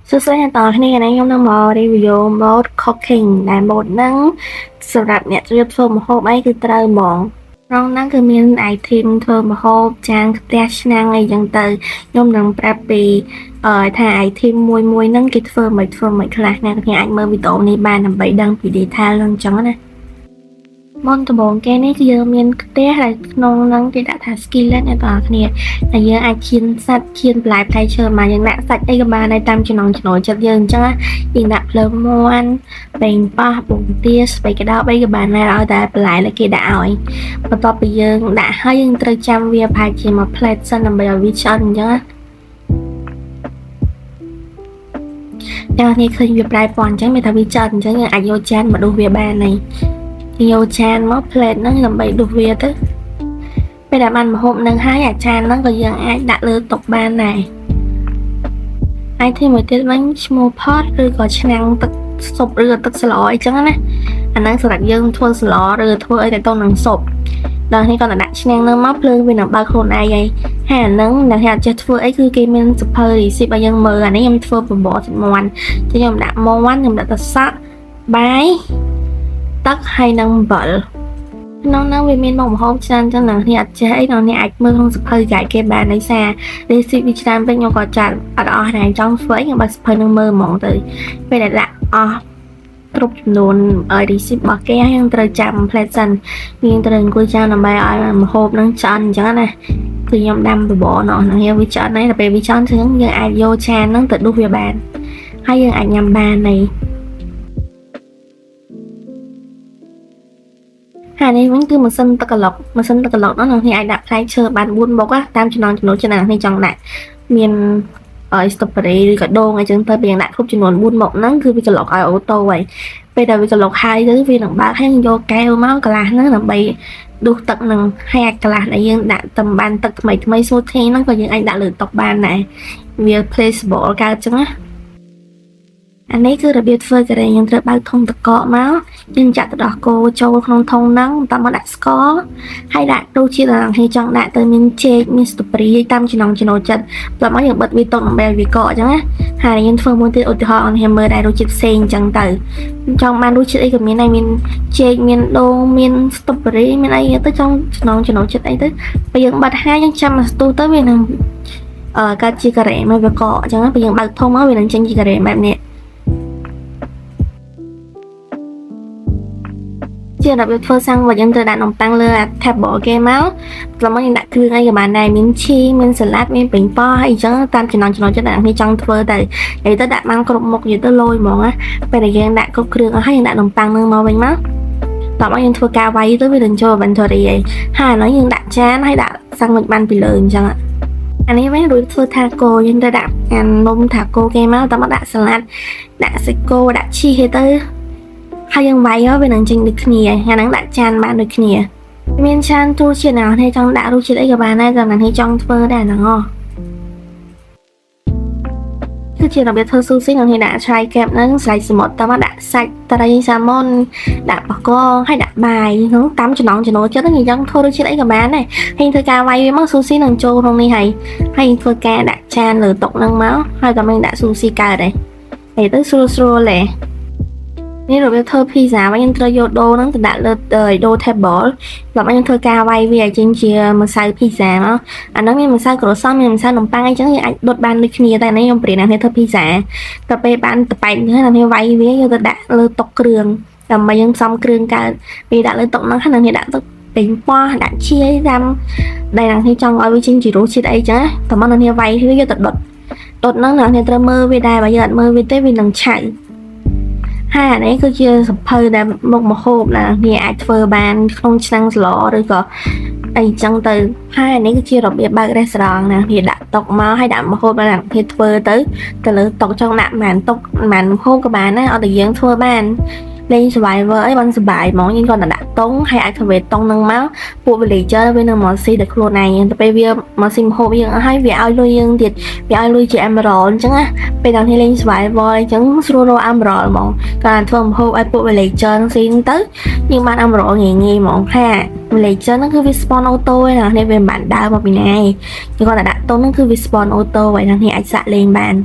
សួស្តីអ្នកទាំងអស់គ្នាថ្ងៃនេះខ្ញុំនឹងមក review mode cooking ដែល mode ហ្នឹងសម្រាប់អ្នកជ្រើសធ្វើម្ហូបអីគឺត្រូវហ្មងក្នុងហ្នឹងគឺមាន item ធ្វើម្ហូបចានខ្ទះឆ្នាំងអីចឹងទៅខ្ញុំនឹងប្រាប់ពីថា item មួយហ្នឹងគេធ្វើមិនខ្លះអ្នកទាំងអាចមើលវីដេអូនេះបានដើម្បីដឹងពី detail ហ្នឹងចឹងណាមុនដំបូងគេនេះគឺយើងមានខ្ទះហើយក្នុងហ្នឹងគេដាក់ថា skillet អ្នកទាំងអស់គ្នាតែយើងអាចឈានសាច់ឈានបន្លែផ្លែឈើមកយើងដាក់សាច់អីក៏បានដែរតាមចំណង់ចំណូលចិត្តយើងអញ្ចឹងយើងដាក់ភ្លើងមាន់ប៉េងប៉ោះពងទាស្ពៃក្តោបអីក៏បានដែរឲ្យតែបន្លែគេដាក់ឲ្យបន្ទាប់ពីយើងដាក់ហើយយើងត្រូវចាំវាប្រហែលជាមួយ plate សិនដើម្បីឲ្យវាឆ្អិនអញ្ចឹងអ្នកនេះឃើញវាប្រែពណ៌អញ្ចឹងមានថាវាឆ្អិនអញ្ចឹងយើងអាចយកចានមកដួសវាបានហើយយកចានមក plate ហ្នឹងដើម្បីដួសវាទៅពេលដែលបានម្ហូបហ្នឹងហើយអាចានហ្នឹងក៏យើងអាចដាក់លើតុបានដែរហើយទីមួយទៀតវិញឈ្មោះ pot ឬក៏ឆ្នាំងទឹកស៊ុបឬទឹកស្លអីចឹងណាអាហ្នឹងសម្រាប់យើងធ្វើស្លឬធ្វើអីទៅទៅនឹងស៊ុបដល់នេះគាត់ដាក់ឆ្នាំងហ្នឹងមកភ្លើងវានឹងបើកខ្លួនឯងហើយអាហ្នឹងអ្នកថាចេះធ្វើអីគឺគេមានសភៅ receipt ឲ្យយើងមើលអានេះខ្ញុំធ្វើបបរទឹកមាន់ខ្ញុំដាក់មាន់ខ្ញុំដាក់ទឹកសាក់បាយទឹកហើយនឹងអំបិលក្នុងហ្នឹងវាមានមុខម្ហូបច្រើនចឹងអ្នកនេះអត់ចេះអីអ្នកអាចមើលក្នុងសភៅចែកគេបានដោយសារ receipt វាច្រើនពេកខ្ញុំក៏ចាត់អត់អស់ដែរចង់ធ្វើអីខ្ញុំបើសភៅហ្នឹងមើលហ្មងទៅពេលដែលដាក់អស់គ្រប់ចំនួនreceipt របស់គេហើយយើងត្រូវចាំ plate សិនយើងត្រូវអង្គុយចាំដើម្បីឲ្យម្ហូបហ្នឹងឆ្អិនអញ្ចឹងណាគឺខ្ញុំដាំបបរនោះហ្នឹងវាឆ្អិនហើយដល់ពេលវាឆ្អិនចឹងយើងអាចយកចានហ្នឹងទៅដួសវាបានហើយយើងអាចញ៉ាំបានហើយហើយនេះវិញគឺម៉ាស៊ីនទឹកក្លុកហ្នឹងអ្នកអាចដាក់ផ្លែឈើបាន4មុខតាមចំណង់ចំណូលចិត្តអ្នកនេះចង់ដាក់មានstrawberry ឬក៏ដូងអីចឹងទៅពេលដាក់គ្រប់ចំនួន4មុខហ្នឹងគឺវាក្លុកឲ្យអូតូហើយពេលដែលវាក្លុកហើយទៅវានឹងបើកហើយយកកែវមកកន្លះហ្នឹងដើម្បីដួសទឹកហ្នឹងហើយអាចកន្លះដែលយើងដាក់តំបានទឹកថ្មី smoothie ហ្នឹងក៏យើងអាចដាក់លើតុបានដែរវា flexible កើតចឹងណាអានេះគឺរបៀបធ្វើការ៉េយើងត្រូវបើកធុងទឹកកកមកយើងចាក់ទឹកដោះគោចូលក្នុងធុងហ្នឹងបន្តមកដាក់ស្ករហើយដាក់រសជាតិដែលយើងចង់ដាក់ទៅមានចេកមានស្ទ្រូប៊េរីតាមចំណង់ចំណូលចិត្តបន្ទាប់មកយើងបិទវាទុកដើម្បីឲ្យវាកកអញ្ចឹងណាហើយយើងធ្វើមួយទៀតឧទាហរណ៍ឲ្យមើលដែររសជាតិផ្សេងអញ្ចឹងទៅចង់បានរសជាតិអីក៏មានដែរមានចេកមានដូងមានស្ទ្រូប៊េរីមានអីទៅចង់ចំណង់ចំណូលចិត្តអីទៅពេលយើងបិទហើយយើងចាំមកស្ទុះទៅវានឹងកើតជាការ៉េមកវាកកអញ្ចឹងពេលយើងបើកធុងមកវានឹងចេញជាការ៉េបែបនេះជារបៀបធ្វើសាំងវិញយើងត្រូវដាក់នំប៉័ងលើ table គេមកបន្ទាប់មកយើងដាក់គ្រឿងអីក៏បានដែរមានឈីមានសាឡាត់មានប៉េងប៉ោះអីចឹងតាមចំណង់ចំណូលចិត្តអ្នកនេះចង់ធ្វើទៅនិយាយទៅដាក់បានគ្រប់មុខនិយាយទៅលយហ្មងណាពេលដែលយើងដាក់គ្រប់គ្រឿងអស់ហើយយើងដាក់នំប៉័ងនឹងមកវិញមកតោះមកយើងធ្វើការវាយទៅវានឹងចូល inventory ហើយឥឡូវយើងដាក់ចានហើយដាក់សាំងវិញបានពីលើអញ្ចឹងអានេះវិញរួចធ្វើថាកូយើងត្រូវដាក់អានំថាកូគេមកតោះមកដាក់សាឡាត់ដាក់សាច់គោដាក់ឈីទៅហើយយើងវាយវានឹងចេញដូចគ្នាអាហ្នឹងដាក់ចានបានដូចគ្នាមានចានទូជាតិណានេះចង់ដាក់រសជាតិអីក៏បានដែរតែនេះចង់ធ្វើដែរហ្នឹងគឺជារបៀបធ្វើស៊ូស៊ីនឹងនេះដាក់ឆៃកែបហ្នឹងស្លៃសមុទ្រតើមកដាក់សាច់ត្រីសាម៉ុនដាក់បកងហើយដាក់បាយហ្នឹងតាមចំណង់ចំណូលចិត្តហ្នឹងយើងចង់ធ្វើរសជាតិអីក៏បានដែរហើយធ្វើការវាយវាមកស៊ូស៊ីនឹងចូលក្នុងនេះហើយធ្វើការដាក់ចានលើតុហ្នឹងមកហើយតើmìnhដាក់ស៊ូស៊ីកើតដែរហើយទៅស្រួលដែរនេះរបៀបធ្វើ pizza វិញយើងត្រូវយកដូងហ្នឹងទៅដាក់លើដូង table ដល់យើងធ្វើការវាយវាឲ្យចេញជាម្សៅ pizza មកអាហ្នឹងមានម្សៅក្រូសង់មានម្សៅនំប៉័ងអីចឹងយើងអាចដុតបានដូចគ្នាតែនេះខ្ញុំប្រៀនអ្នកធ្វើ pizza ទៅពេលបានតប៉ែកហ្នឹងអ្នកវាយវាយកទៅដាក់លើតុគ្រឿងដើម្បីយើងផ្សំគ្រឿងកើតពេលដាក់លើតុហ្នឹងហើយអ្នកដាក់ទឹកប៉េងប៉ោះដាក់ឈីតាមដែលអ្នកចង់ឲ្យវាចេញជារសជាតិអីចឹងតើមកអ្នកវាយវាយកទៅដុតហ្នឹងអ្នកត្រូវមើលវាដែរបើយើងអត់មើលវាទេវានឹងឆៅហើយអានេះគឺជាសភៅដែលមុខម្ហូបណាគេអាចធ្វើបានក្នុងឆ្នាំងស្លឬក៏អីចឹងទៅហើយអានេះគឺជារបៀបបើករេស្តូរ៉ង់ណាគេដាក់តុមកហើយដាក់ម្ហូបដែលគេធ្វើទៅលើតុចង់ដាក់មិនតុមិនម្ហូបក៏បានដែរអត់តែយើងធ្វើបានលេង survivor អីបានសុបាយហ្មងយើងគាត់តែដាក់តុងហើយអាចធ្វើតុងនឹងមកពួក villager វានឹងមកស៊ីដល់ខ្លួនឯងទៅពេលវាមកស៊ីម្ហូបយើងអស់ហើយវាឲ្យលុយយើងទៀតវាឲ្យលុយជា emerald អញ្ចឹងណាពេលដល់នេះលេង survivor អញ្ចឹងស្រួលរក emerald ហ្មងគាត់ធ្វើម្ហូបឲ្យពួក villager នឹងស៊ីទៅយើងបាន emerald ងាយៗហ្មងថា villager ហ្នឹងគឺវា spawn auto ឯណានេះវាមិនបានដើរមកពីណាឯងគាត់តែដាក់តុងហ្នឹងគឺវា spawn auto ឯណានេះអាចសាក់លេងបាន